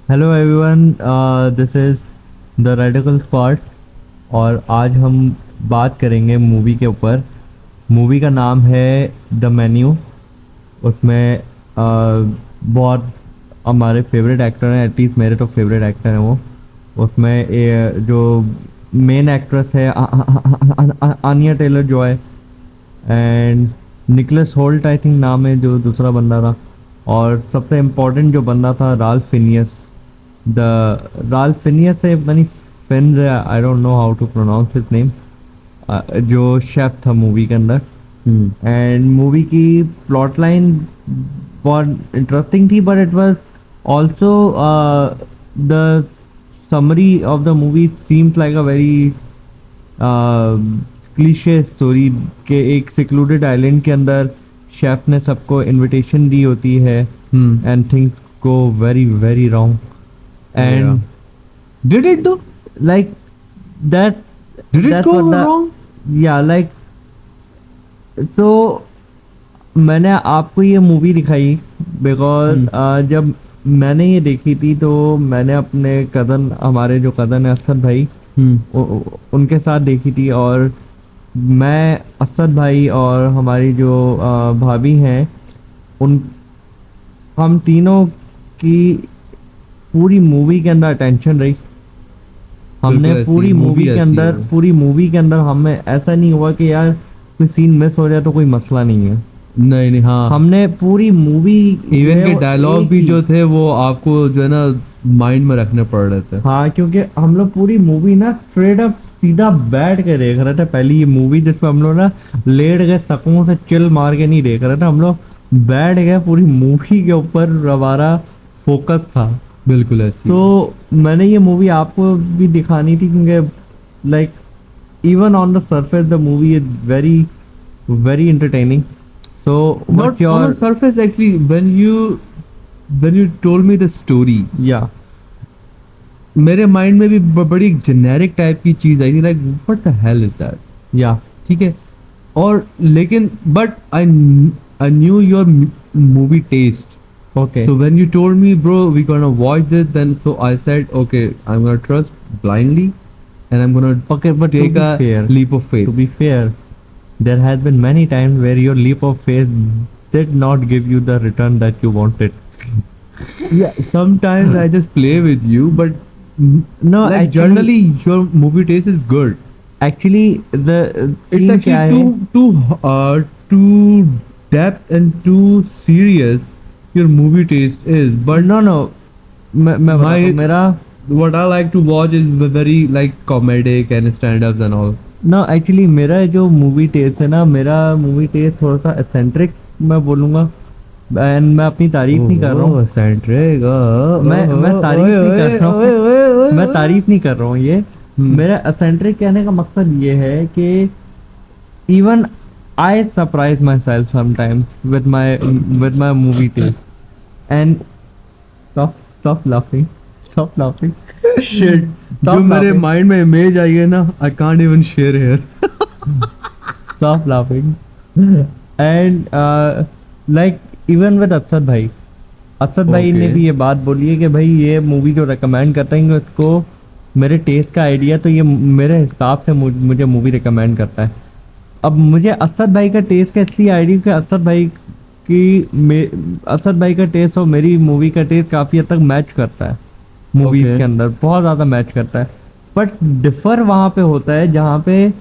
Hello everyone, this is the radical squad. और आज हम बात करेंगे मूवी के ऊपर। मूवी का नाम है द मेन्यू। उसमें बहुत हमारे फेवरेट एक्टर हैं, एटलीस्ट मेरे तो फेवरेट एक्टर हैं वो। उसमें जो मेन एक्ट्रेस है Anya Taylor Joy, and Nicholas Hoult I think नाम है जो दूसरा बंदा था। और सबसे इम्पोर्टेंट जो बंदा था Ralph Fiennes. The Ralph Fiennes है, पता नहीं फिन, I don't know how to pronounce his name. जो शेफ था मूवी के अंदर। हम्म। एंड मूवी की प्लॉट लाइन बहुत इंटरेस्टिंग थी, but it was also the summary of the movie seems like a very cliche story के एक secluded island के अंदर शेफ ने सबको इनविटेशन दी होती है, and things go very very wrong. Yeah. And Did it though? like that Did it that's go what the wrong? yeah like तो मैंने आपको ये मूवी दिखाई बिकॉज हम्म। जब मैंने ये देखी थी तो मैंने अपने कज़न, हमारे जो कज़न है असद भाई, हम्म। उनके साथ देखी थी। और मैं, असद भाई और हमारी जो भाभी हैं, उन हम तीनों की पूरी मूवी के अंदर अटेंशन रही। हमने बिल्कुल ऐसी मूवी ऐसी है। पूरी मूवी के अंदर हमें ऐसा नहीं हुआ कि यार कोई सीन मिस हो जाए तो कोई मसला नहीं है। नहीं नहीं, हाँ। हमने पूरी मूवी जो इवन है के वो डायलॉग एक भी ही। जो थे वो आपको जो है ना माइंड में रखने पड़ रहे थे। हाँ, क्योंकि हम लोग पूरी मूवी ना स्ट्रेट अप सीधा बैठ के देख रहे थे। पहली ये मूवी जिसमें हम लोग ना लेट गए, सकून से चिल मार के नहीं देख रहे थे हम लोग, बैठ गए। पूरी मूवी के ऊपर हमारा फोकस था। बिल्कुल ऐसी तो है। मैंने ये मूवी आपको भी दिखानी थी क्योंकि like even on the surface the movie is very very entertaining. So Not what's on your the surface actually, when you told me the story, yeah मेरे माइंड में भी बड़ी जेनेरिक टाइप की चीज आई थी, like what the hell is that. yeah ठीक है। और लेकिन but I knew your movie taste. okay So when you told me, bro, we're gonna watch this, then so I said, okay, I'm gonna trust blindly, and I'm gonna okay but take a leap of to faith. be fair, there has been many times where your leap of faith did not give you the return that you wanted. Yeah, sometimes I just play with you, but No, like generally your movie taste is good. actually the It's scene क्या actually है। too depth and too serious. Your movie taste is, but no no मैं बताता my हूँ मेरा। what I like to watch is very like comedic and stand-ups and all. ना actually मेरा जो movie test है ना, मेरा मूवी टेस्ट थोड़ा सा एसेंट्रिक मैं बोलूँगा। एंड मैं अपनी तारीफ नहीं कर रहा हूँ। ओह सेंट्रिक। मैं तारीफ नहीं कर रहा हूँ। मैं ओए। तारीफ नहीं कर रहा हूँ ये। मेरा एसेंट्रिक कहने का मकसद ये है कि even I surprise myself sometimes with my movie taste. And stop stop laughing, stop laughing, shit, जो stop मेरे laughing, माइंड में इमेज आई है ना, I can't even share here. stop laughing. And like even with Arshad भाई, अरशद भाई ने okay. भी ये बात बोली है कि भाई ये मूवी जो रेकमेंड करते हैं उसको मेरे टेस्ट का आइडिया, तो ये मेरे हिसाब से मुझे मूवी रिकमेंड करता है। अब मुझे असद भाई का टेस्ट का इसलिए आइडिया कि असद भाई का टेस्ट और मेरी मूवी का टेस्ट काफ़ी हद तक मैच करता है। Movies okay. के अंदर बहुत ज़्यादा मैच करता है। बट डिफ़र वहाँ पे होता है जहाँ पे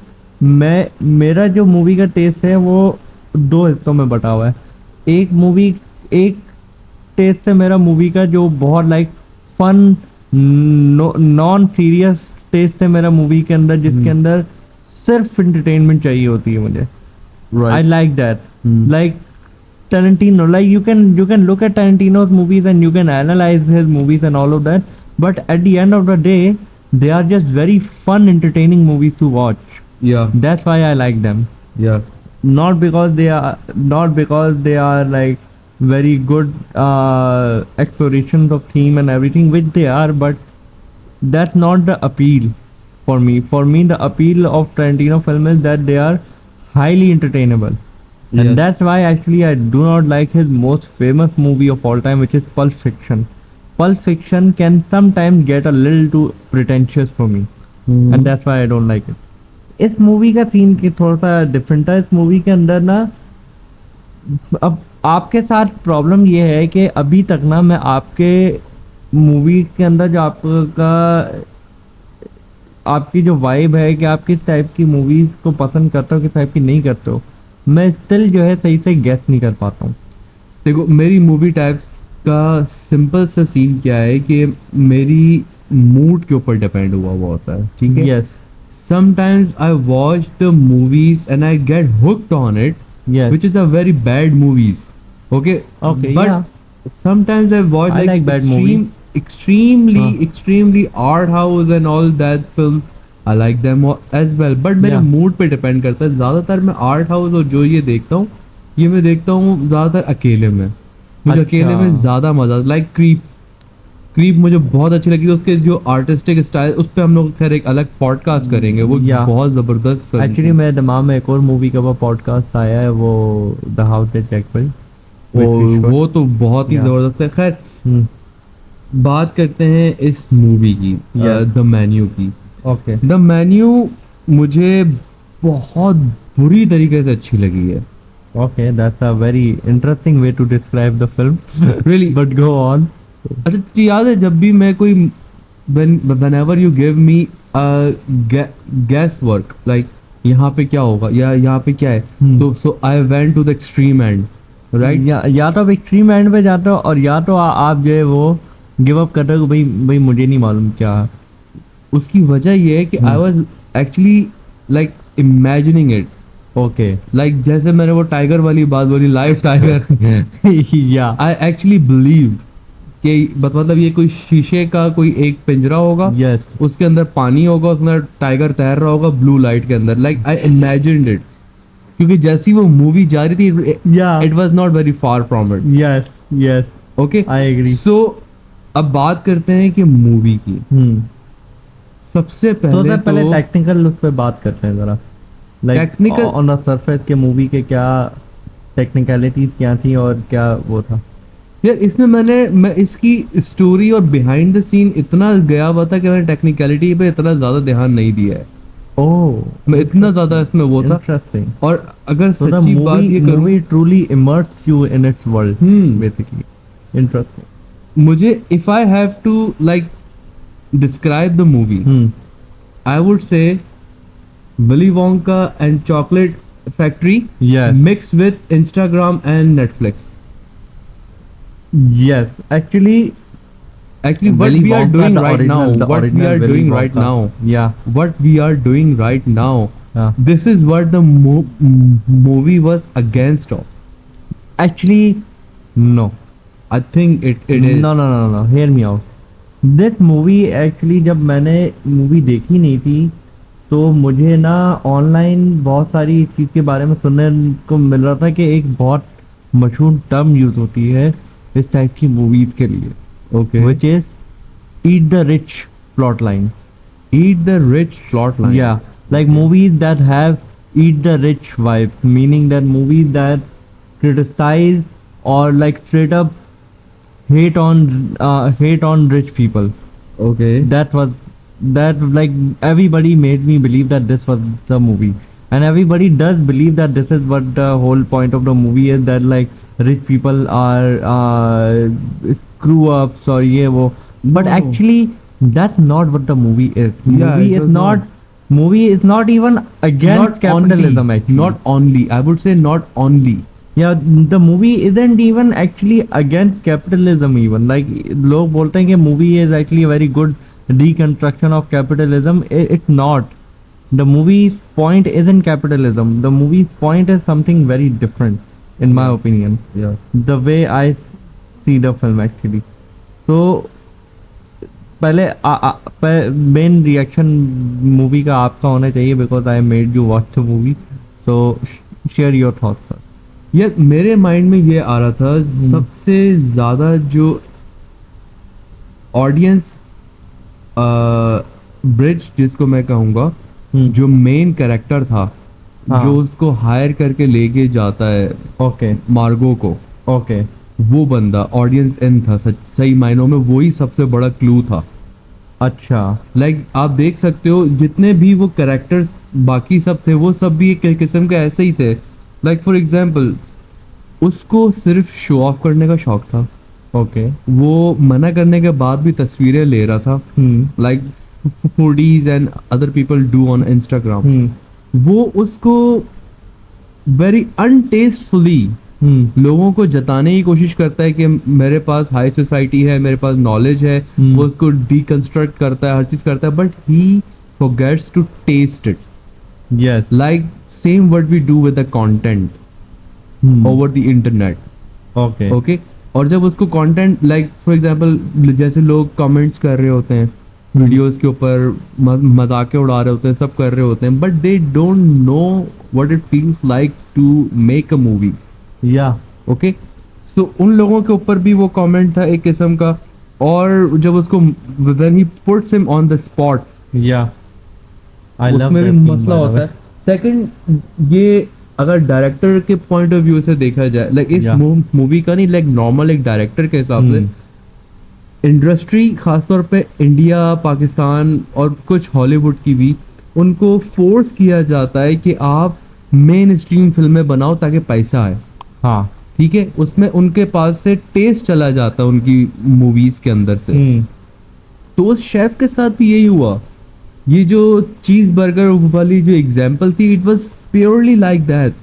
मैं मेरा जो मूवी का टेस्ट है वो दो हिस्सों में बटा हुआ है। एक टेस्ट है मेरा मूवी का जो बहुत like fun, non serious taste है मेरा मूवी के अंदर, जिसके अंदर सिर्फ इंटरटेनमेंट चाहिए होती है मुझे। I right. like that. Like Tarantino, like you can look at Tarantino's movies and you can analyze his movies and all of that, but at the end of the day, they are just very fun, entertaining movies to watch. या. That's why I like them. या. Not because they are like very good explorations of theme and everything, which they are, but that's not the appeal for me. For me, the appeal of Tarantino film is that they are highly entertainable. And Yes. that's why actually I do not like his most famous movie of all time, which is Pulp Fiction. Pulp Fiction can sometimes get a little too pretentious for me, and that's why I don't like it. इस movie का scene की थोड़ा सा different था. इस movie के अंदर ना, अब आपके साथ प्रॉब्लम ये है कि अभी तक ना मैं आपके मूवी के अंदर जो आपका आपकी जो वाइब है कि आप किस टाइप की मूवीज को पसंद करते हो, किस टाइप की नहीं करते हो, मैं स्टिल जो है सही से गेस नहीं कर पाता हूँ. देखो, मेरी मूवी टाइप्स का सिंपल सा सीन क्या है कि मेरी मूड के ऊपर डिपेंड हुआ हुआ होता है, ठीक है. Yes. Sometimes I watch the movies and I get hooked on it, Yes. which is a very bad movies. Okay. Okay, But yeah. sometimes I watch I like bad movies. extremely, Huh. extremely art house and all that films. I like them as well. But मेरे Yeah. Mood पे depend करता है. ज़्यादातर मैं art house और जो ये देखता हूँ, ये मैं देखता हूँ ज़्यादातर अकेले में. मुझे अच्छा. अकेले में ज़्यादा मजा, लाइक क्रीप मुझे बहुत अच्छी लगी. तो उसके जो आर्टिस्टिक स्टाइल, उस पर हम लोग खैर एक अलग पॉडकास्ट करेंगे. वो Yeah. बहुत जबरदस्त film एक्चुअली थी. मेरे दिमाग में एक और मूवी का पॉडकास्ट आया है, वो the house that Jack built. वो तो बहुत ही Yeah. जबरदस्त है. खैर, Hmm. बात करते हैं इस मूवी की, Yeah. द मेन्यू की. ओके. द मेन्यू मुझे बहुत बुरी तरीके से अच्छी लगी है. Okay, that's a very interesting way to describe the film. Really? But go on. अच्छा, तो याद है जब भी मैं कोई whenever you give me a guess work, like यहाँ पे क्या होगा या यहाँ पे क्या है, तो so I went to the extreme end, right? या तो आप एक्सट्रीम एंड पे जाते हो, और या तो आप जो है वो गिव अप करते हो कि भाई भाई मुझे नहीं मालूम क्या है. उसकी वजह ये है कि I was actually like imagining it, okay. like जैसे मैंने वो टाइगर वाली बात बोली, लाइव टाइगर. या. I actually believed कि मतलब ये कोई शीशे का कोई एक पिंजरा होगा, यस. उसके अंदर पानी होगा, उसके अंदर टाइगर तैर रहा होगा ब्लू लाइट के अंदर. लाइक आई इमेजिन्ड इट, क्योंकि जैसी वो मूवी जा रही थी, yeah. It was not very far from it. Yes. Yes. Okay, I agree. So अब बात करते हैं कि मूवी की. सबसे तो पहले सर पहले तो टेक्निकल उस पे बात करते हैं जरा. Like Technical- on the surface के मूवी के क्या टेक्निकलिटीज क्या थी और क्या वो था. यार, इसमें मैं इसकी स्टोरी और बिहाइंड द सीन इतना गया हुआ था कि मैंने टेक्निकलिटी पे इतना ज्यादा ध्यान नहीं दिया है. ओह, मैं इतना ज्यादा इसमें वो था. इंटरेस्टिंग. और अगर So the सच्ची बात ये करूं, movie truly immersed you in its world, basically. Interesting. मुझे if I have to like describe the movie, I would say Willy Wonka and Chocolate Factory Yes. mixed with Instagram and Netflix. Yes. Actually, Actually, what Willy we are Wonka, doing the right original- now, the what we original are Willy doing right Wonka. now, Yeah. what we are doing right now, Yeah. this is what the movie was against of. Actually, no. I think it is. No. Hear me out. This movie actually जब मैंने movie देखी नहीं थी, तो मुझे ना online बहुत सारी इस चीज़ के बारे में सुनने को मिल रहा था कि एक बहुत मशहूर टर्म यूज़ होती है इस टाइप की मूवीज के लिए, Okay. which is eat the rich plot lines. Eat the rich plot line. Yeah, like movies that have eat the rich vibe, meaning that movies that criticize or like straight up hate on rich people. Okay. That like everybody made me believe that this was the movie, and everybody does believe that this is what the whole point of the movie is, that like rich people are screw ups or ye wo. But No. actually that's not what the movie is. Yeah, Movie it is was not not. movie is not even against capitalism. only, actually, not only. I would say not only. yeah, the movie isn't even actually against capitalism even. Like लोग बोलते हैं कि movie is actually a very good deconstruction of capitalism. It's not. The movie's point isn't capitalism. The movie's point is something very different, in my opinion. Yeah. The way I see the film actually. So पहले main reaction movie का आपका होना चाहिए, because I made you watch the movie. So share your thoughts first. यार, मेरे mind में ये आ रहा था, सबसे ज्यादा जो ऑडियंस ब्रिज जिसको मैं कहूँगा, जो मेन कैरेक्टर था, हाँ. जो उसको हायर करके लेके जाता है ओके. मार्गो को, ओके. वो बंदा ऑडियंस इन था, सही मायनों में वही सबसे बड़ा क्लू था। अच्छा। लाइक आप देख सकते हो जितने भी वो कैरेक्टर्स बाकी सब थे वो सब भी एक किस्म के ऐसे ही थे। लाइक फॉर एग्जांपल उसको सिर्फ शो ऑफ करने का शौक था। ओके। वो मना करने के बाद भी तस्वीरें ले रहा था, like foodies and other people do on Instagram. वो उसको वेरी अनटेस्टफुली लोगों को जताने की कोशिश करता है कि मेरे पास हाई सोसाइटी है, मेरे पास नॉलेज है। वो उसको डिकंस्ट्रक्ट करता है, हर चीज करता है, but he forgets to taste it. Yes. Like same what we do with the content over the internet. Okay. Okay. और जब उसको कंटेंट लाइक फॉर एग्जांपल जैसे लोग कमेंट्स कर रहे होते हैं वीडियोस के ऊपर, मजाके उड़ा रहे होते हैं, सब कर रहे होते हैं, but they don't know what it feels like to make a movie. Yeah. Okay. So उन लोगों के ऊपर भी वो कमेंट था एक किस्म का। और जब उसको when he puts him on the spot, yeah. I love उसमें भी दैट मसला होता है। सेकंड, ये अगर डायरेक्टर के पॉइंट ऑफ व्यू से देखा जाए, लाइक इस Yeah. मूवी का नहीं, लाइक नॉर्मल एक डायरेक्टर के हिसाब से इंडस्ट्री खासतौर पे इंडिया, पाकिस्तान और कुछ हॉलीवुड की भी, उनको फोर्स किया जाता है कि आप मेन स्ट्रीम फिल्में बनाओ ताकि पैसा आए। हाँ। ठीक है, उसमें उनके पास से टेस्ट चला जाता है उनकी मूवीज के अंदर से। तो उस शेफ के साथ भी यही हुआ। ये जो चीज बर्गर वाली जो एग्जांपल थी, it was purely like that.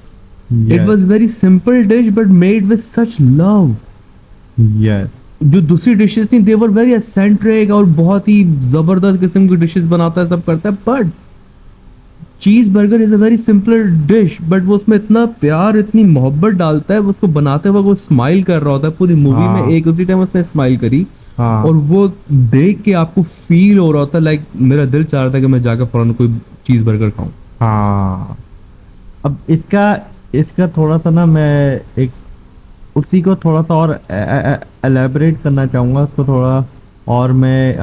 It Yes. Was very simple dish but made with such love. Yes. जो दूसरी डिशेस थी दे वर वेरी एसेंट्रिक और बहुत ही जबरदस्त किस्म की डिशेस बनाता है, सब करता है, बट चीज burger is a very simple dish, but वो उसमें इतना प्यार, इतनी मोहब्बत डालता है। उसको बनाते वक्त वो स्माइल कर रहा होता है पूरी मूवी में, हाँ। एक उसी टाइम उसने स्माइल करी। हाँ। और वो देख के आपको फील हो रहा होता है, लाइक मेरा दिल चाह रहा था कि मैं जाकर फौरन कोई चीज बर्गर खाऊं। हाँ। अब इसका इसका थोड़ा सा ना मैं एक उसी को थोड़ा सा और एलेबरेट करना चाहूँगा, उसको थोड़ा और मैं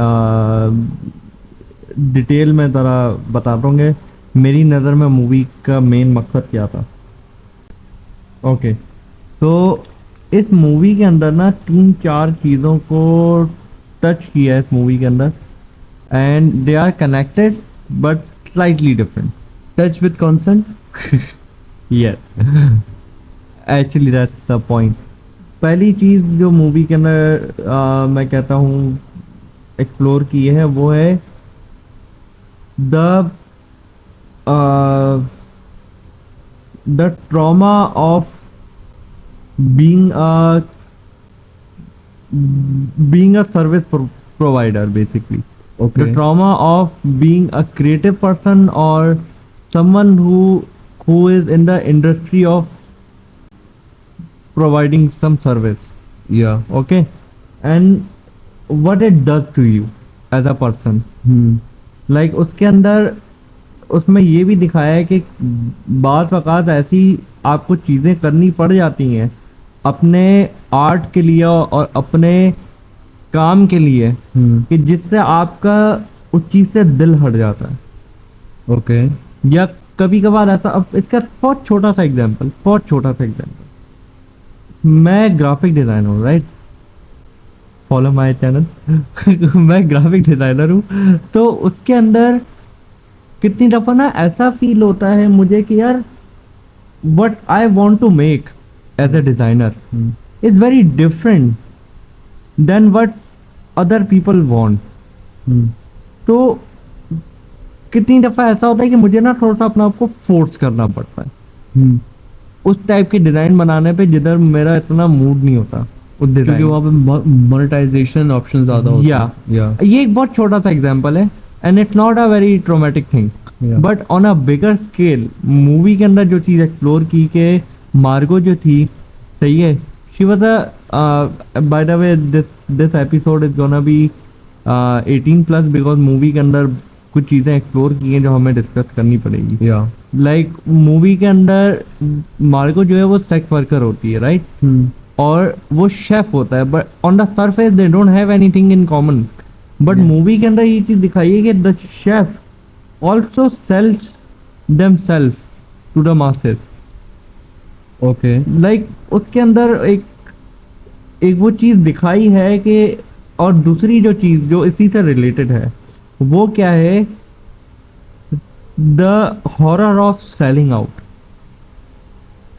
डिटेल में ज़रा बताता हूँ कि मेरी नज़र में मूवी का मेन मकसद क्या था। ओके। तो इस मूवी के अंदर ना 3-4 चीज़ों को टच किया है इस मूवी के अंदर, and they are connected but slightly different. Touch with consent. Yes. Actually that's the point. पहली चीज जो मूवी के अंदर मैं कहता हूँ एक्सप्लोर की है वो है the the trauma of being a service provider basically. Okay. The trauma of being a creative person or someone who is in the industry of providing some service. Yeah. Okay. And what it does to you as a person. Like उसके अंदर उसमें ये भी दिखाया है कि बाज़ औक़ात ऐसी आपको चीज़ें करनी पड़ जाती हैं अपने आर्ट के लिए और अपने काम के लिए कि जिससे आपका उस चीज़ से दिल हट जाता है। ओके। या कभी कभार ऐसा, अब इसका बहुत छोटा सा एग्जांपल, मैं ग्राफिक डिज़ाइनर हूँ, राइट? Follow my channel. मैं ग्राफिक डिज़ाइनर हूँ, तो उसके अंदर कितनी दफ़ा ना ऐसा फील होता है मुझे कि यार what I want to make as a designer is very different than what other people want. तो कितनी दफ़ा ऐसा होता है कि मुझे ना थोड़ा सा अपना आपको फोर्स करना पड़ता है उस टाइप के डिज़ाइन बनाने पे जिधर मेरा इतना मूड नहीं होता उस क्योंकि डिज़ाइन। वहाँ पे मोनेटाइजेशन ऑप्शन ज्यादा होते या हैं। या ये एक बहुत छोटा सा एग्जांपल है and it's not a very traumatic thing, Yeah. But on a bigger scale movie के अंदर जो चीज़ एक्सप्लोर की के मार्गो जो थी, सही है, she was a by the way this episode is gonna be 18+ because movie के अंदर कुछ चीज़ें एक्सप्लोर की हैं जो हमें डिस्कस करनी पड़ेगी। या लाइक मूवी के अंदर मार्गो जो है वो सेक्स वर्कर होती है, राइट? और वो शेफ होता है, but on the surface they don't have anything in common. But movie के अंदर ये चीज़ दिखाई है कि the chef also sells themselves to the masses. Okay. Like उसके अंदर एक एक वो चीज़ दिखाई है कि, और दूसरी जो चीज़ जो इसी से रिलेटेड है वो क्या है, the horror of selling out.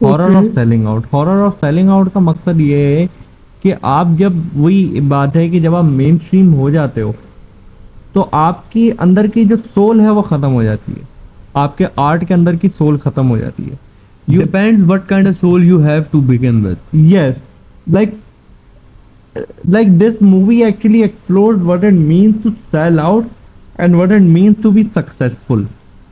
Horror of Okay. Selling out, horror of selling out का मकसद ये है कि आप जब, वही बात है कि जब आप मेन स्ट्रीम हो जाते हो तो आपकी अंदर की जो सोल है वो ख़त्म हो जाती है, आपके आर्ट के अंदर की सोल ख़त्म हो जाती है। You, Depends what kind of soul you have to begin with. Yes, like this movie actually explores what it means to sell out and what it means to be successful.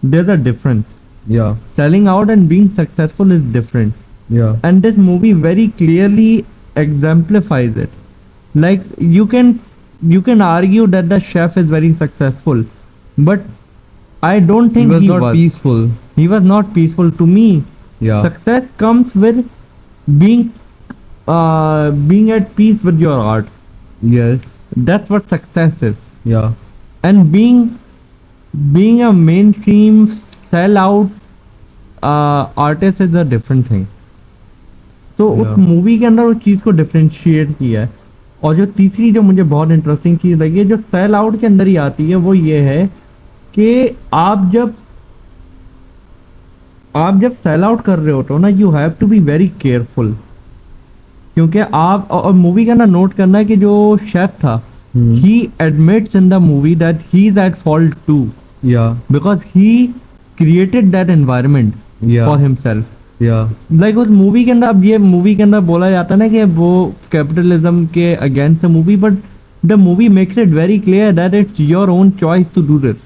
There's a difference. Yeah. Selling out and being successful is different, Yeah. and this movie very clearly exemplifies it. Like you can argue that the chef is very successful, but I don't He think was he not was. peaceful. He was not peaceful. To me, Yeah. success comes with being being at peace with your art. Yes. That's what success is. Yeah. And being a mainstream sellout artist is a different thing. तो उस Yeah. Movie के अंदर उस चीज़ को differentiate किया है। और जो तीसरी जो मुझे बहुत इंटरेस्टिंग चीज़ लगी है जो सेल आउट के अंदर ही आती है वो ये है कि आप जब सेल आउट कर रहे होते हो ना, you have to be very careful, क्योंकि आप, और मूवी का ना नोट करना है कि जो शेफ था, Hmm. he admits in the movie that he's at fault too Yeah. because he created that environment Yeah. for himself. Yeah. Like उस मूवी के अंदर, अब ये मूवी के अंदर बोला जाता है ना कि वो कैपिटलिज्म के against the movie, but the movie makes it very clear that it's your own choice to do this.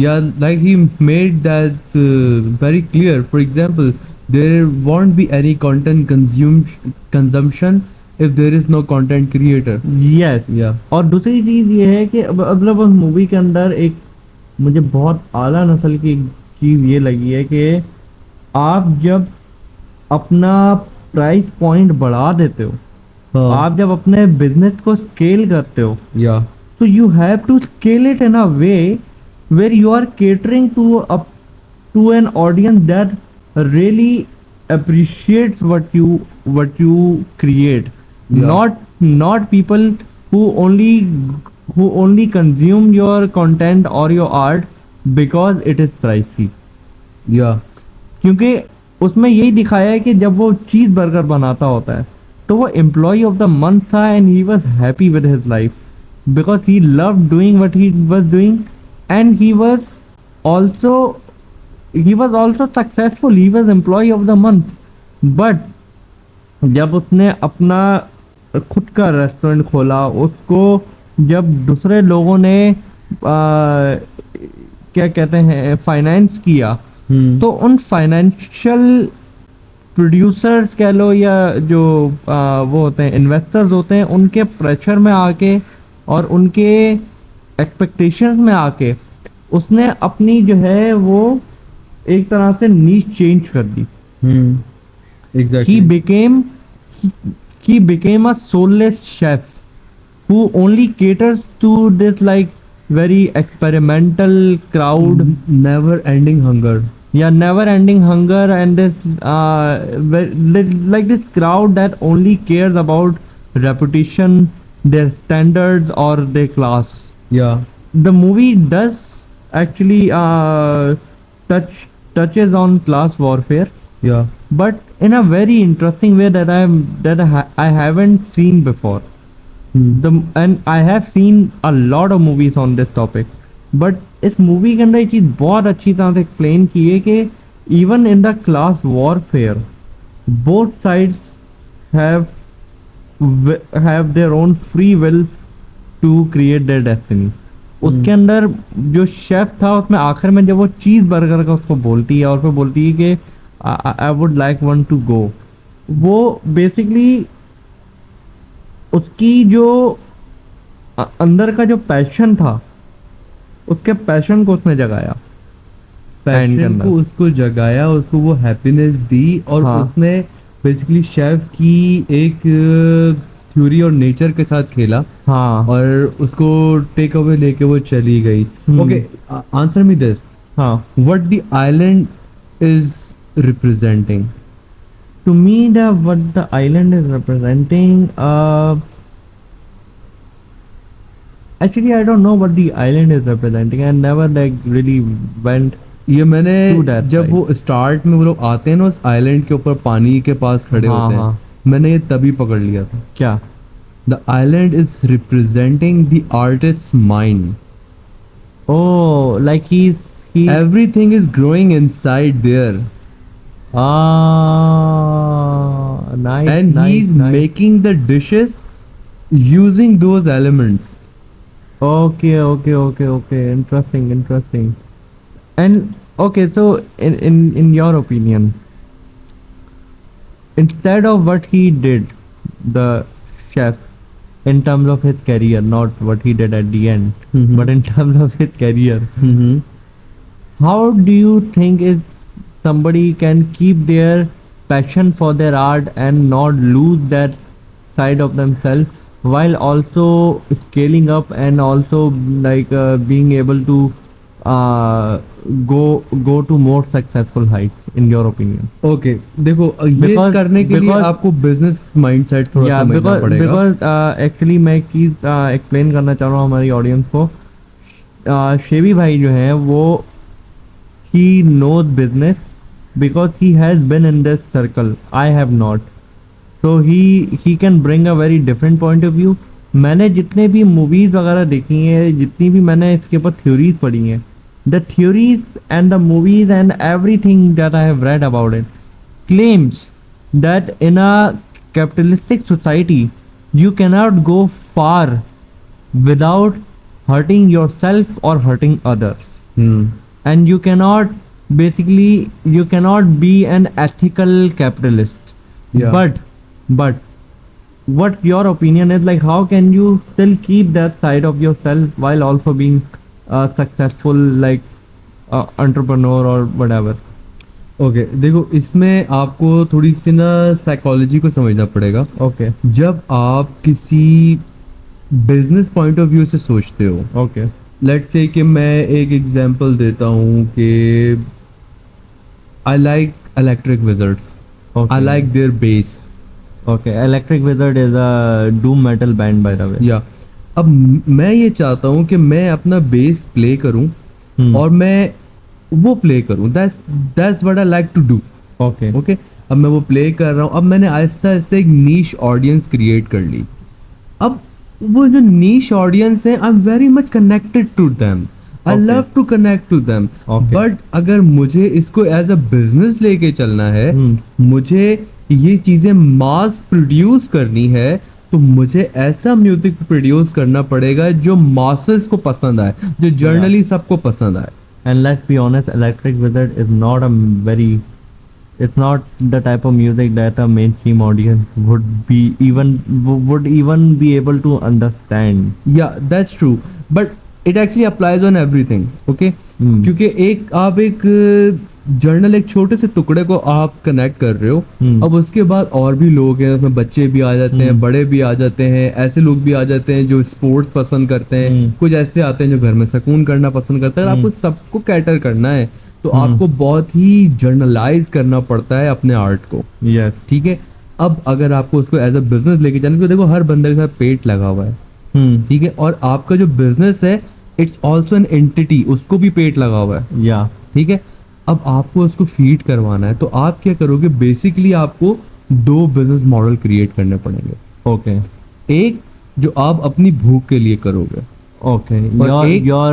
Yeah, like he made that very clear. For example, there won't be any consumption if there is no content creator. Yes. Yeah. और दूसरी चीज़ ये है कि मतलब उस movie के अंदर एक मुझे बहुत आला नस्ल की चीज़ ये लगी है कि आप जब अपना प्राइस पॉइंट बढ़ा देते हो, आप जब अपने बिजनेस को स्केल करते हो, Yeah. so you have to scale it in a way where you are catering to an audience that really appreciates what you create. Yeah. Not people who only consume your content or your art because it is pricey. Yeah. क्योंकि उसमें यही दिखाया है कि जब वो cheese burger बनाता होता है तो वो एम्प्लॉय ऑफ द मंथ था and he was happy with his life because he love doing what he was doing and also he was also successful. He was employee of the month. But जब उसने अपना खुद का restaurant खोला, उसको जब दूसरे लोगों ने क्या कहते हैं फाइनेंस किया, Hmm. तो उन फाइनेंशियल प्रोड्यूसर्स कह लो या जो वो होते हैं इन्वेस्टर्स होते हैं, उनके प्रेशर में आके और उनके एक्सपेक्टेशंस में आके उसने अपनी जो है वो एक तरह से नीश चेंज कर दी. Hmm. Exactly. He became a soulless chef who only caters to this like very experimental crowd. Never ending hunger. Yeah, never ending hunger and this like this crowd that only cares about reputation, their standards or their class. Yeah. The movie does actually touches on class warfare, Yeah. but in a very interesting way that I haven't seen before. Hmm. And I have seen a lot of movies on this topic, but इस movie के अंदर ये चीज़ बहुत अच्छी तरह से explain की है कि even in the class warfare both sides have their own free will to create their destiny. उसके अंदर जो शेफ था उसमें आखिर में जब वो चीज़ बर्गर का उसको बोलती है और फिर बोलती है कि I would like one to go, वो बेसिकली उसकी जो अंदर का जो पैशन था उसके पैशन को उसने जगाया. End के पैशन अंदर. को उसको जगाया, उसको वो हैप्पीनेस दी और हाँ. उसने बेसिकली शेफ की एक थ्योरी और नेचर के साथ खेला हाँ. और उसको टेक अवे लेके वो चली गई. Hmm. Okay, answer me this, हाँ. What the island is representing. to me, what the island is representing, actually I don't know what the island is representing. I never like really went ये मैंने To that जब side. वो start में वो लोग आते हैं ना उस आइलैंड के ऊपर पानी के पास खड़े हाँ, होते हैं, हाँ। मैंने ये तभी पकड़ लिया था. क्या. The island is representing the artist's mind. Oh, like he everything is growing inside there nice, and nice, he's nice. making the dishes using those elements. Okay, okay, okay, okay. Interesting, interesting. And okay, so in your opinion, instead of what he did, the chef, in terms of his career, not what he did at the end, Mhm. but in terms of his career, Mm-hmm. how do you think is somebody can keep their passion for their art and not lose that side of themselves while also scaling up and also like being able to uh, go to more successful heights in your opinion? Okay देखो ये Because- करने के लिए because- आपको business mindset थोड़ा Yeah, समझना because पड़ेगा. because actually मैं एक चीज़ एक्सप्लेन करना चाह रहा हूँ हमारी ऑडियंस को. शेबी भाई जो हैं वो he knows business because he has been in this circle. I have not. So he can bring a very different point of view. मैंने जितने भी मूवीज वगैरह देखी हैं, जितनी भी मैंने इसके ऊपर थ्योरीज पढ़ी हैं, the theories and the movies and everything that I have read about it claims that in a capitalistic society you cannot go far without hurting yourself or hurting others, hmm. and you cannot be an ethical capitalist. Yeah. But what your opinion is, like how can you still keep that side of yourself while also being a successful like entrepreneur or whatever? Okay देखो इसमें आपको थोड़ी सी ना psychology को समझना पड़ेगा. Okay, जब आप किसी बिजनेस पॉइंट ऑफ व्यू से सोचते हो, okay, लेट्स से कि मैं एक एग्जांपल देता हूँ कि I like electric wizards. okay. I like there base. Okay, Electric Wizard is a doom metal band by the way. या अब मैं ये चाहता हूँ कि मैं अपना बेस प्ले करूँ Hmm. और मैं वो प्ले करूँ. That's what I like to do. Okay. Okay अब मैं वो प्ले कर रहा हूँ. अब मैंने आहिस्ता आहिस्ता एक नीश ऑडियंस क्रिएट कर ली. अब वो जो नीश ऑडियंस है I am very much connected to them. I Okay. Love to connect to them. Okay. But अगर मुझे इसको एज अ बिजनेस लेके चलना है, मुझे ये चीजें मास प्रोड्यूस करनी है, तो मुझे ऐसा म्यूजिक प्रोड्यूस करना पड़ेगा जो मासेस को पसंद आए, जो जर्नली सबको पसंद आए. And let's be honest, Electric Wizard is not a it's not the type of music that a mainstream audience would even be able to understand. या that's true but it actually applies on everything. Okay Hmm. क्योंकि आप एक journal एक छोटे से टुकड़े को आप कनेक्ट कर रहे हो. Hmm. अब उसके बाद और भी लोग हैं, उसमें बच्चे भी आ जाते हैं, बड़े भी आ जाते हैं, ऐसे लोग भी आ जाते हैं जो स्पोर्ट्स पसंद करते हैं, कुछ ऐसे आते हैं जो घर में सुकून करना पसंद करते हैं. अगर आपको सबको कैटर करना है तो आपको बहुत ही जर्नलाइज करना पड़ता है अपने आर्ट को. Yes. ठीक है. अब अगर आपको उसको एज अ बिजनेस लेके जाना, तो देखो हर बंदे के साथ पेट लगा हुआ है. ठीक है. और आपका जो बिजनेस है इट्स ऑल्सो एन एंटिटी, उसको भी पेट लगा हुआ है. Yeah. ठीक है. अब आपको उसको फीड करवाना है, तो आप क्या करोगे? बेसिकली आपको दो बिजनेस मॉडल क्रिएट करने पड़ेंगे. Okay. एक जो आप अपनी भूख के लिए करोगे. Okay. और एक- Your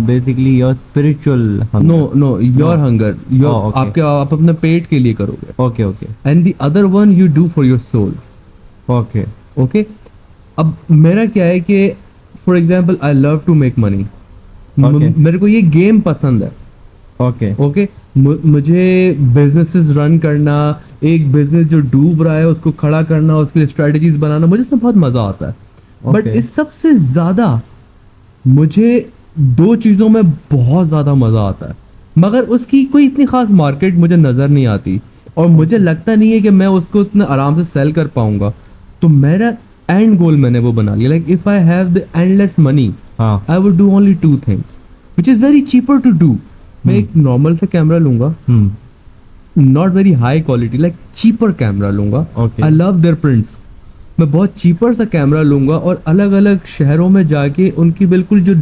basically your spiritual hunger. Know your No. Hunger, Oh, okay. आप अपने पेट के लिए करोगे. Okay. Okay. And the other one you do for your soul. Okay. Okay. अब मेरा क्या है कि for example I love to make money. Okay. मेरे को ये गेम पसंद है. Okay. ओके. मुझे बिजनेसेस रन करना, एक बिजनेस जो डूब रहा है उसको खड़ा करना, उसके लिए स्ट्रेटजीज बनाना, मुझे इसमें बहुत मजा आता है. But Okay. इस सबसे ज्यादा मुझे दो चीजों में बहुत ज्यादा मजा आता है, मगर उसकी कोई इतनी खास मार्केट मुझे नजर नहीं आती और मुझे लगता नहीं है कि मैं उसको इतना आराम से सेल कर पाऊंगा. तो मेरा एंड गोल मैंने वो बना लिया, like if I have the endless money हाँ. I would do only two things which is very cheaper to do. मैं एक नॉर्मल सा कैमरा लूंगा, Hmm. Not very high quality, like cheaper camera लूंगा. Okay. I love their prints. मैं बहुत cheaper सा camera लूंगा और अलग अलग शहरों में जाके उनकी बिल्कुल जो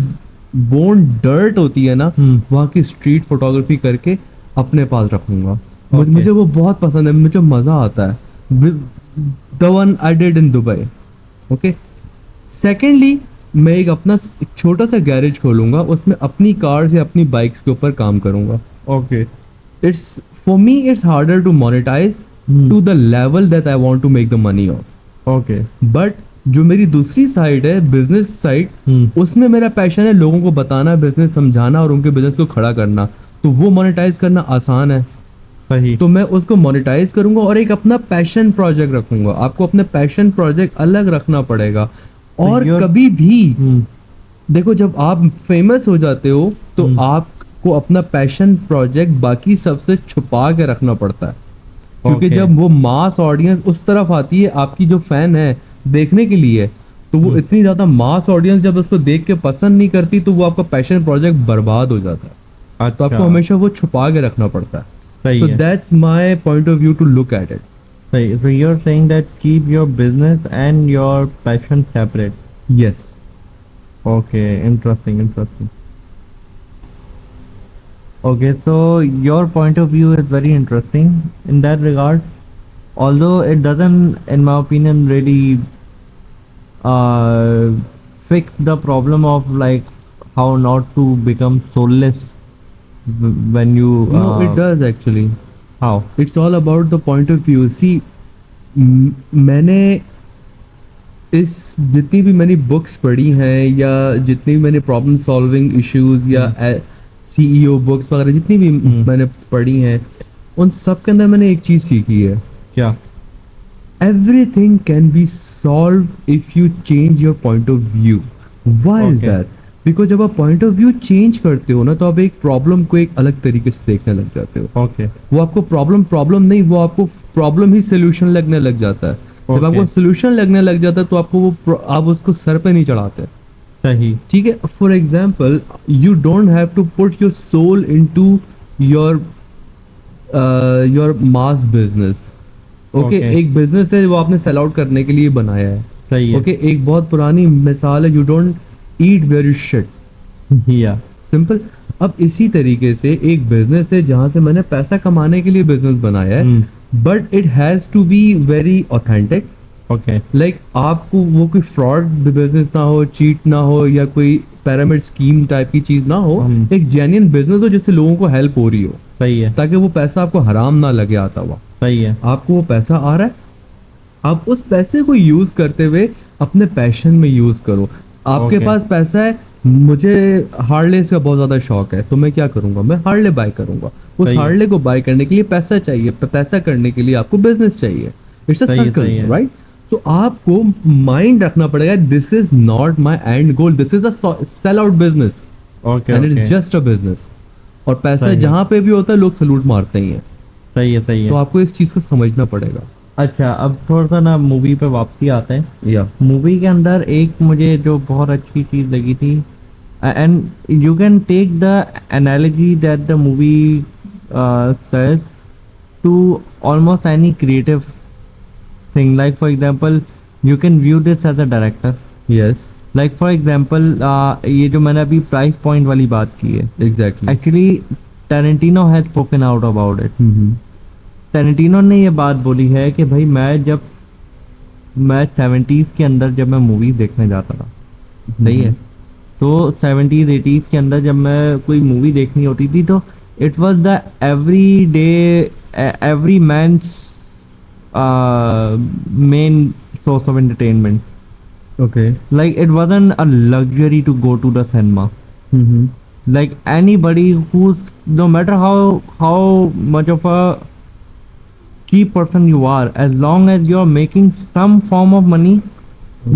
बोन डर्ट होती है ना, वहाँ की स्ट्रीट फोटोग्राफी करके अपने पास रखूंगा. Okay. मुझे वो बहुत पसंद है, मुझे मजा आता है. The one I did in Dubai. Okay. Secondly, मैं एक छोटा सा गैरेज खोलूंगा, उसमें अपनी कार्स या अपनी बाइक्स के ऊपर काम करूंगा. Okay. It's for me, it's harder to monetize to the level that I want to make the money of. Okay. But जो मेरी दूसरी साइड है, बिजनेस साइड, उसमें मेरा पैशन है लोगों को बताना, बिजनेस समझाना और उनके बिजनेस को खड़ा करना. तो वो मोनेटाइज करना आसान है. सही. तो मैं उसको मोनेटाइज करूंगा और एक अपना पैशन प्रोजेक्ट रखूंगा. आपको अपने पैशन प्रोजेक्ट अलग रखना पड़ेगा. और you're- कभी भी हम्म. देखो, जब आप फेमस हो जाते हो तो आपको अपना पैशन प्रोजेक्ट बाकी सबसे छुपा के रखना पड़ता है. क्योंकि Okay. जब वो मास ऑडियंस उस तरफ आती है, आपकी जो फैन है देखने के लिए, तो वो इतनी ज्यादा मास ऑडियंस जब उसको देख के पसंद नहीं करती, तो वो आपका पैशन प्रोजेक्ट बर्बाद हो जाता है. तो आपको हमेशा वो छुपा के रखना पड़ता है. सही So है. that's my point of view to look at it. सही. So you're saying that keep your business and your passion separate. Yes. Okay, interesting, interesting. Okay, so your point of view is very interesting in that regard. Although it doesn't, in my opinion, really fix the problem of like how not to become soulless when you. No, it does actually. How? It's all about the point of view. See, मैंने इस जितनी भी मैंने books पढ़ी हैं या जितनी भी मैंने प्रॉब्लम सॉल्विंग इश्यूज या सीईओ बुक्स वगैरह जितनी भी मैंने पढ़ी हैं, उन सब के अंदर मैंने एक चीज़ सीखी है. क्या? Everything can be solved if you change your point of view. Why is Okay. that? Because जब आप पॉइंट ऑफ व्यू चेंज करते हो ना, तो आप एक प्रॉब्लम को एक अलग तरीके से देखने लग जाते हो. Okay. वो आपको प्रॉब्लम नहीं, वो आपको प्रॉब्लम ही सोल्यूशन लगने लग जाता है. जब Okay. आपको सोल्यूशन लगने लग जाता है तो आपको आप उसको सर पे नहीं चढ़ाते. सही. ठीक है. For example, you don't have to put your soul into your your mass business. Okay. Okay. एक बिजनेस है वो आपने सेल आउट करने के लिए बनाया है. सही है. ओके. एक बहुत पुरानी मिसाल है, you don't eat where you shit. Yeah. Simple. अब इसी तरीके से एक बिजनेस है जहां से मैंने पैसा कमाने के लिए बिजनेस बनाया है, but it has to be very authentic. Okay. Like आपको वो कोई फ्रॉड बिजनेस ना हो, चीट ना हो, या कोई पिरामिड स्कीम टाइप की चीज ना हो. एक जेन्युइन बिजनेस हो जिससे लोगों को हेल्प हो रही हो, सही है. ताकि वो पैसा आपको हराम ना लगे आता हुआ. सही है. आपको वो पैसा आ रहा है, आप उस पैसे को यूज करते हुए अपने पैशन में यूज करो. आपके Okay. पास पैसा है, मुझे हार्ले का बहुत ज्यादा शौक है, तो मैं क्या करूंगा, मैं हार्ले बाय करूंगा. उस सही है. हार्ले को बाय करने के लिए पैसा चाहिए, पैसा करने के लिए आपको बिजनेस चाहिए. इट्स अ सही है, सर्कल, सही है. राइट. तो आपको माइंड रखना पड़ेगा, this is not my and goal, this is a sell out business Okay. And it Okay. Is just a business. और पैसा सही है. जहां पे भी होता है लोग सलूट मारते ही हैं. सही है. सही तो है. आपको इस चीज को समझना पड़ेगा. अच्छा, अब थोड़ा सा ना मूवी पे वापसी आते हैं. या मूवी के अंदर एक मुझे जो बहुत अच्छी चीज़ लगी थी, and you can take the analogy that the movie says to almost any creative thing. Like for example, you can view this as a director. Yes, Like for example, ये जो मैंने अभी प्राइस पॉइंट वाली बात की है, exactly. Actually Tarantino has spoken out about it. Tarantino ने ये बात बोली है कि भाई मैं 70s के अंदर जब मैं मूवी देखने जाता था, सही है, तो 70s 80s के अंदर जब मैं कोई मूवी देखनी होती थी तो it was the every day every man's main source of entertainment. Okay. Like it wasn't a luxury to go to the cinema. Like anybody who's, no matter how much of a cheap person you are, as long as you're making some form of money,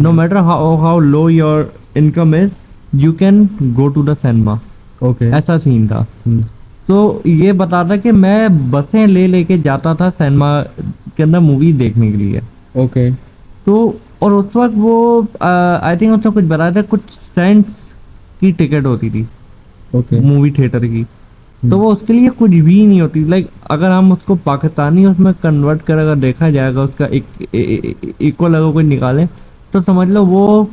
no matter how low your income is, you can go to the cinema. Okay. ऐसा scene था. तो ये बताता कि मैं बसें ले लेके जाता था सिनेमा के अंदर मूवी देखने के लिए. ओके. तो और उस वक्त वो आई थिंक उसने कुछ बताया था, कुछ सेंट्स की टिकट होती थी ओके. मूवी थिएटर की. तो वो उसके लिए कुछ भी नहीं होती। लाइक अगर हम उसको पाकिस्तानी उसमें कन्वर्ट कर अगर देखा जाएगा उसका एक इक्वल अगर कोई निकालें तो समझ लो वो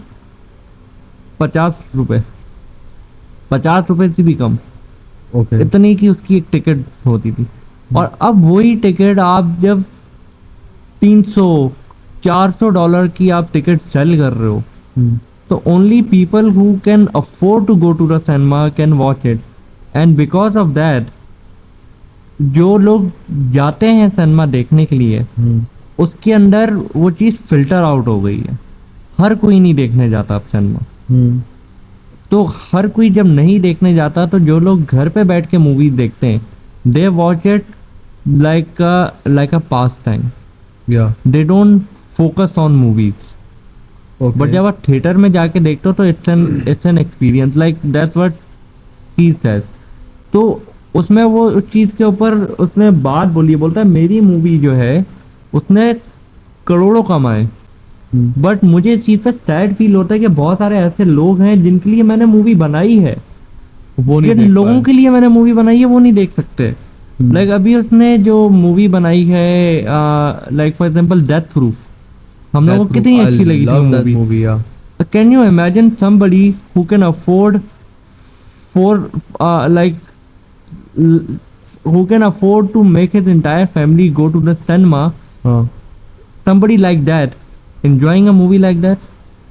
50 रुपए, 50 रुपए से भी कम, ओके। इतनी की उसकी एक टिकट होती थी। और अब वही टिकट आप जब 300 $400 की आप टिकट सेल कर रहे हो, तो only people who can afford to go to the cinema can watch it. And because of that जो लोग जाते हैं सिनेमा देखने के लिए उसके अंदर वो चीज़ फिल्टर आउट हो गई है। हर कोई नहीं देखने जाता अब सिनेमा। तो हर कोई जब नहीं देखने जाता तो जो लोग घर पे बैठ के मूवी देखते हैं they watch it like a pastime, yeah they don't focus on movies. Okay. But जब आप थिएटर में जाके देखते हो तो it's an experience, like that's what he says. तो उसमें वो उस चीज़ के ऊपर उसने बात बोली, बोलता है मेरी मूवी जो है उसने करोड़ों कमाए, बट मुझे इस चीज़ पे सैड फील होता है कि बहुत सारे ऐसे लोग हैं जिनके लिए मैंने मूवी बनाई है, वो नहीं जिन देख लोगों पाए। के लिए मैंने मूवी बनाई है वो नहीं देख सकते। लाइक अभी उसने जो मूवी बनाई है like for example death proof, हम लोगों को कितनी अच्छी लगी थी वो love that movie. movie, yeah. Can you imagine somebody who can afford for like who can afford to make his entire family go to the cinema, हाँ, somebody like that enjoying a movie like that?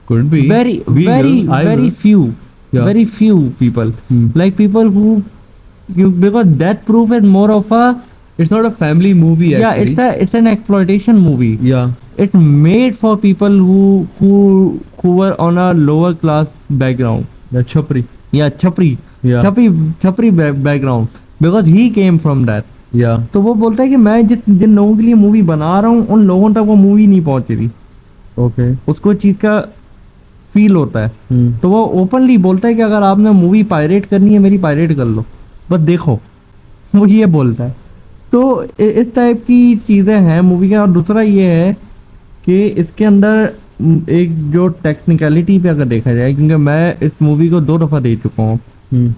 could be. very We very will, I very will. few, Yeah. very few people, like people who because Death Proof is more of a, It's not a family movie yeah, actually. it's an exploitation movie. Yeah, It's made for people who were on a lower class background. yeah, Chapri. Yeah, chapri, Yeah. chapri background, because he came from that. Yeah, तो वो बोलता है कि मैं जिन लोगों के लिए movie बना रहा हूँ उन लोगों तक वो मूवी नहीं पहुंच रही, okay. उसको चीज़ का फील होता है। Hmm. तो वो ओपनली बोलता है कि अगर आपने मूवी पायरेट करनी है मेरी पायरेट कर लो, बस देखो, वो ये बोलता है। तो इस टाइप की चीज़ें हैं मूवी के। और दूसरा ये है कि इसके अंदर एक जो टेक्निकलिटी पे अगर देखा जाए, क्योंकि मैं इस मूवी को 2 दफ़ा देख चुका हूँ, Hmm.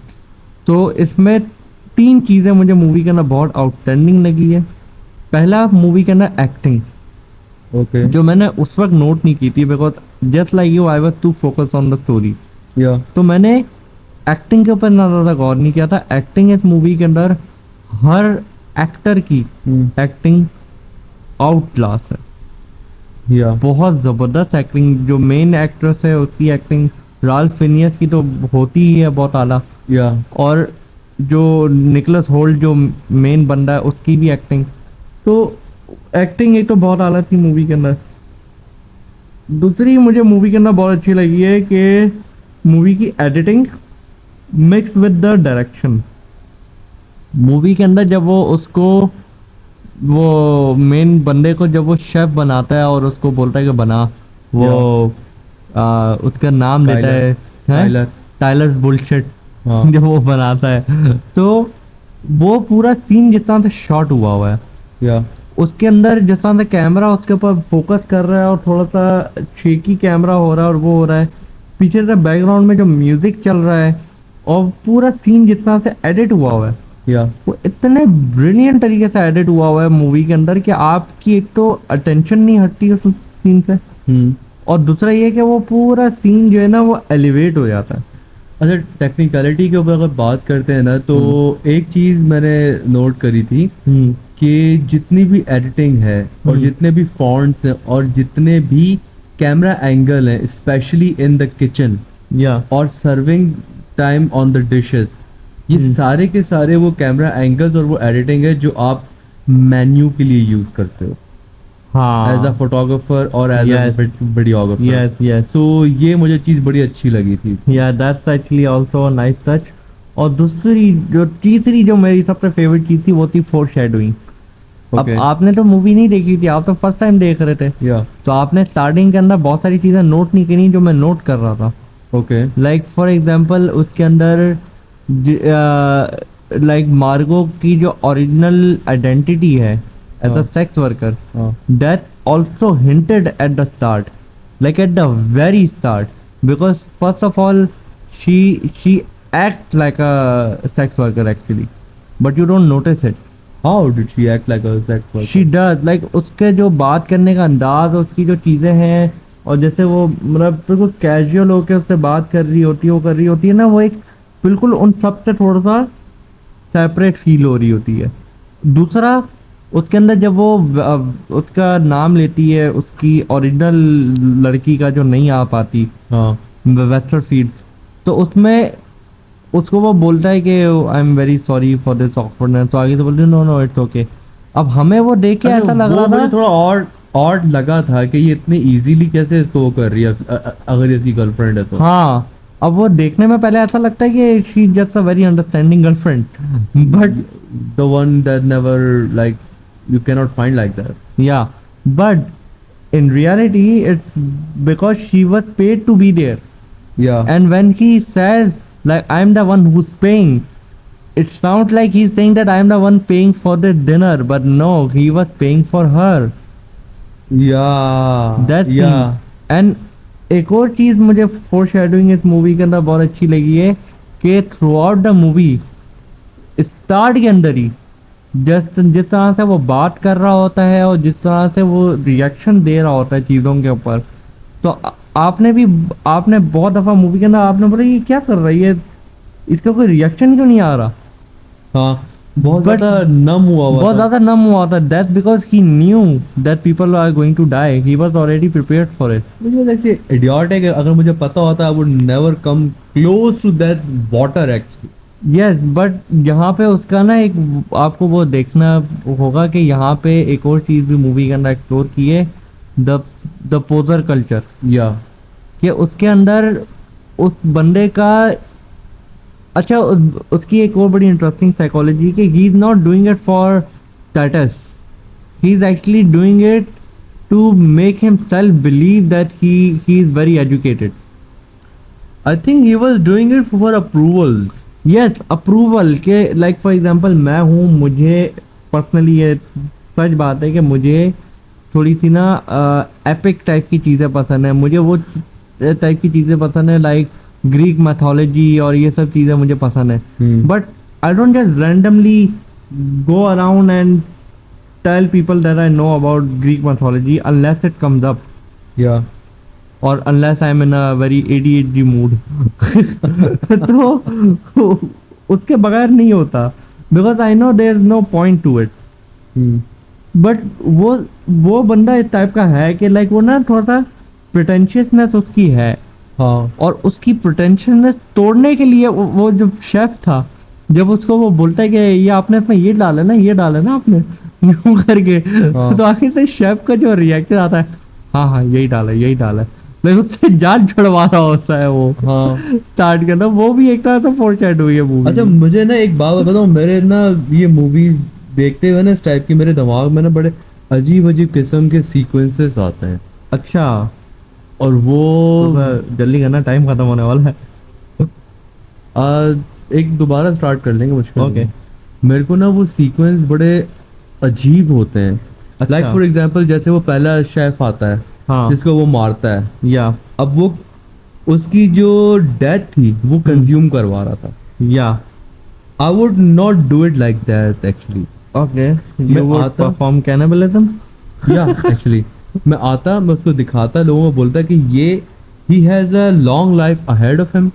तो इसमें 3 चीज़ें मुझे मूवी के अंदर बहुत आउटस्टैंडिंग लगी है। पहला, मूवी के अंदर एक्टिंग, Okay. जो मैंने उस वक्त नोट नहीं की थी, because just like you I was to focus on the story. Yeah. तो मैंने एक्टिंग के ऊपर ना ज़्यादा गौर नहीं किया था। एक्टिंग इस मूवी के अंदर हर एक्टर की Hmm. एक्टिंग आउट क्लास है, Yeah. बहुत ज़बरदस्त एक्टिंग। जो मेन एक्ट्रेस है उसकी एक्टिंग, राल्फ फिनियस की तो होती ही है बहुत आला, Yeah. और जो निकोलस होल्ट जो मेन बंदा है उसकी भी एक्टिंग। तो एक्टिंग एक तो बहुत आला थी मूवी के अंदर। दूसरी मुझे मूवी के अंदर बहुत अच्छी लगी है कि मूवी की editing mix with the direction. Movie के अंदर जब वो उसको, वो मेन बंदे को जब वो शेफ बनाता है और उसको बोलता है कि बना, वो उसका नाम देता है टाइलर। टाइलर्स बुलशिट, हाँ। जब वो बनाता है तो वो पूरा सीन जिस तरह से शॉट हुआ है, Yeah. उसके अंदर जिस तरह से कैमरा उसके ऊपर फोकस कर रहा है और थोड़ा सा शेकी कैमरा हो रहा है और वो हो रहा है, पीछे से बैकग्राउंड में जो म्यूजिक चल रहा है, और पूरा सीन जितना से एडिट हुआ है Yeah. वो इतने ब्रिलियंट तरीके से एडिट हुआ है मूवी के अंदर कि आपकी एक तो अटेंशन नहीं हटती उस सीन से, Hmm. और दूसरा ये कि वो पूरा सीन जो है ना वो एलिवेट हो जाता है। अच्छा, टेक्निकलिटी के ऊपर अगर बात करते हैं ना, तो एक चीज़ मैंने नोट करी थी कि जितनी भी एडिटिंग है और जितने भी फॉन्ट्स हैं और जितने भी कैमरा एंगल हैं, स्पेशली इन द किचन या और serving time on the dishes, ये सारे के सारे वो कैमरा एंगल्स और वो एडिटिंग है जो आप मेन्यू के लिए यूज करते हो एज अ हाँ, फोटोग्राफर और as Yes. A videographer. Yes yes, so ये मुझे चीज़ बड़ी अच्छी लगी थी। Yeah that's actually also a nice touch. और दूसरी जो तीसरी जो मेरी सबसे फेवरेट चीज़ थी वो थी फोर शेडोइंग। अब Okay. आपने तो मूवी नहीं देखी थी, आप तो फर्स्ट टाइम देख रहे थे, या तो आपने स्टार्टिंग के अंदर बहुत सारी चीज़ें नोट नहीं करी जो मैं नोट कर रहा था। ओके। लाइक फॉर एग्जांपल उसके अंदर लाइक मार्गो की जो ओरिजिनल आइडेंटिटी है एज अ हाँ। सेक्स वर्कर, हाँ। that also hinted at the start, like at the very start, because first of all she acts like a sex worker actually, but you don't notice it. How did she act like a sex worker? She does, like उसके जो बात करने का अंदाज, उसकी जो चीज़ें हैं, और जैसे वो मतलब बिल्कुल कैजुअल होके उससे बात कर रही होती है, वो कर रही होती है ना, वो एक बिल्कुल उन सब से थोड़ा सा सेपरेट फील हो रही होती है। दूसरा, उसके अंदर जब वो उसका नाम लेती है, उसकी ओरिजिनल लड़की का जो नहीं आ पाती, हाँ वेस्टरफील्ड, तो उसमें उसको वो बोलता है कि आई am very sorry for this awkwardness, तो आगे तो बोलती है नो नो इट्स ओके। अब हमें वो देख के अच्छा, ऐसा लग वो रहा मुझे था, थोड़ा ऑड लगा था कि ये इतने इजीली कैसे इसको वो कर रही है, अगर इसकी गर्लफ्रेंड है तो। हाँ, अब वो देखने में पहले ऐसा लगता है कि she just a very understanding girlfriend, but The one that never, like, you cannot find like that. yeah, but in reality it's because she was paid to be there. Yeah. And when he says like I'm the one who's paying, it sounds like he's saying that I'm the one paying for the dinner, but no, he was paying for her. Yeah. That's Yeah. And एक और चीज मुझे four shadowing इस movie के अंदर बहुत अच्छी लगी है कि through out the movie, start के अंदर ही जिस तरह से वो बात कर रहा होता है और जिस तरह से वो रिएक्शन दे रहा होता है चीज़ों के ऊपर, तो आपने बहुत दफ़ा मूवी के अंदर आपने बोला ये क्या कर रही है, इसका कोई रिएक्शन क्यों नहीं आ रहा। हाँ, बहुत But- ज्यादा नम हुआ हुआ बहुत था। ज़्यादा नम हुआ था, that because he knew that people are going to die, he was already prepared for it. मुझे ऐसे इडियट है कि अगर मुझे पता होता I would never come close to that water actually. Yes, but यहाँ पे उसका ना एक आपको वो देखना होगा कि यहाँ पे एक और चीज़ भी मूवी के अंदर एक्सप्लोर की है, द पोजर कल्चर, या कि उसके अंदर उस बंदे का, अच्छा उसकी एक और बड़ी इंटरेस्टिंग साइकोलॉजी कि he is not doing it for status, he is actually doing it to make himself believe that he is very educated. I think he was doing it for approvals. Yes, approval के, like for example मैं हूँ, मुझे personally ये सच बात है कि मुझे थोड़ी सी ना एपिक टाइप की चीज़ें पसंद है, मुझे वो टाइप की चीज़ें पसंद है, लाइक ग्रीक मैथोलॉजी और ये सब चीज़ें मुझे पसंद है, but I don't just randomly go around and tell people that I know about Greek mythology unless it comes up, या और unless I am in a very ADHD mood तो उसके बगैर नहीं होता, because I know there is no point to it. But वो बंदा इस टाइप का है कि लाइक वो ना थोड़ा सा प्रिटेंशियसनेस उसकी है, हाँ और उसकी प्रिटेंशियसनेस तोड़ने के लिए वो जो शेफ था, जब उसको वो बोलता है कि ये आपने इसमें ये डाला ना, ये डाला ना आपने यूं करके, हाँ। तो आखिर से शेफ का जो रिएक्शन आता है, हाँ हाँ यही डाला यही डाला, लेकिन उससे जान छुड़वा रहा होता है वो हाँ। स्टार्ट करना, वो भी एक तरह से फोरशैडो हुई है मूवी। अच्छा, मुझे ना एक बात बताऊं, मेरे ना ये मूवीज देखते हुए ना इस टाइप की मेरे दिमाग में ना बड़े अजीब अजीब किस्म के सीक्वेंसेस आते हैं, अच्छा, और वो तो जल्दी करना, टाइम खत्म होने वाला है। एक दोबारा स्टार्ट कर लेंगे मुश्किल Okay. नहीं। मेरे को ना वो सीक्वेंस बड़े अजीब होते हैं। अच्छा। लाइक फॉर एग्जांपल, जैसे वो पहला शेफ आता है हाँ, जिसको वो मारता है, या अब वो उसकी जो डेथ थी वो कंज्यूम करवा रहा था। Yeah I would not do it like that actually. Okay, मैं यू वुड आता- परफॉर्म कैनिबलिज्म। या एक्चुअली मैं उसको दिखाता, लोगों को बोलता कि ये ही has a long life ahead of him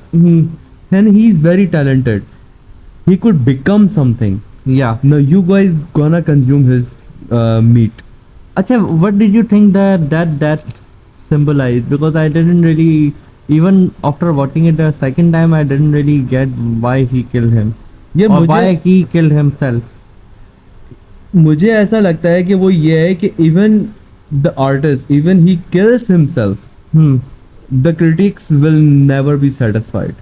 and he is very talented, he could become something. Yeah no, you guys gonna consume his meat. अच्छा, what did you think that symbolized? Because I didn't really, even after watching it the second time, I didn't really get why he killed him ये or why मुझे he killed himself. मुझे ऐसा लगता है कि वो ये है कि even the artist, even he kills himself, Hmm. The critics will never be satisfied,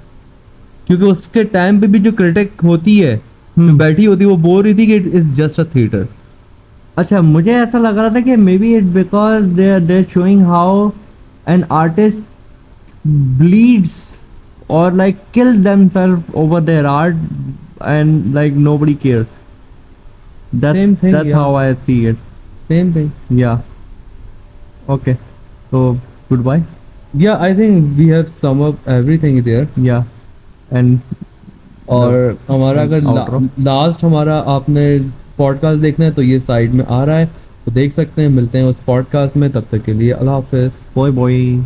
क्योंकि उसके टाइम पे भी जो क्रिटिक होती है जो बैठी होती है वो बोल रही थी कि it is just a theatre. अच्छा, मुझे ऐसा लग रहा था कि maybe it because they are showing how an artist bleeds or like kills themselves over their art and like nobody cares. Same thing, That's yeah. how I see it. Same thing. Yeah. Okay. So goodbye. Yeah, I think we have sum up everything there. Yeah. And और हमारा अगर outro. Last हमारा आपने podcast देखना है तो ये side में आ रहा है, तो देख सकते हैं। मिलते हैं उस पॉडकास्ट में, तब तक के लिए अल्लाह हाफिज़। Boy, boy.